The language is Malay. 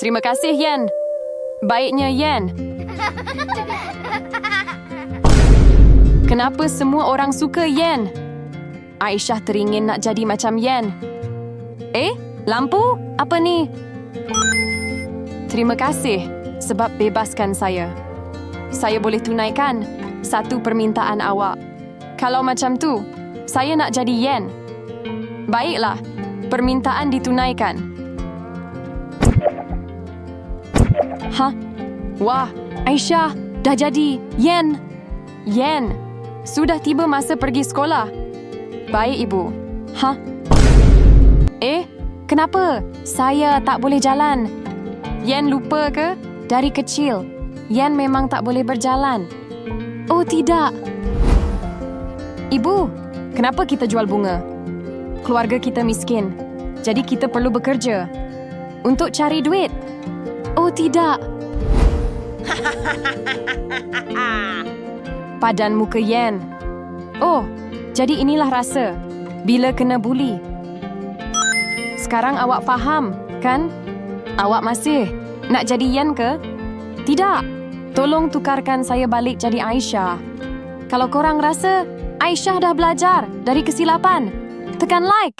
Terima kasih, Yen. Baiknya, Yen. Kenapa semua orang suka Yen? Aisyah teringin nak jadi macam Yen. Lampu? Apa ni? Terima kasih sebab bebaskan saya. Saya boleh tunaikan satu permintaan awak. Kalau macam tu, saya nak jadi Yen. Baiklah, permintaan ditunaikan. Wah, Aisyah dah jadi Yen. Yen, sudah tiba masa pergi sekolah. Baik, Ibu. Kenapa? Saya tak boleh jalan. Yen lupa ke? Dari kecil, Yen memang tak boleh berjalan. Oh, tidak. Ibu, kenapa kita jual bunga? Keluarga kita miskin, jadi kita perlu bekerja untuk cari duit. Oh, tidak. Padan muka Yen. Oh, jadi inilah rasa bila kena buli. Sekarang awak faham, kan? Awak masih nak jadi Yen ke? Tidak. Tolong tukarkan saya balik jadi Aisyah. Kalau korang rasa Aisyah dah belajar dari kesilapan, tekan like.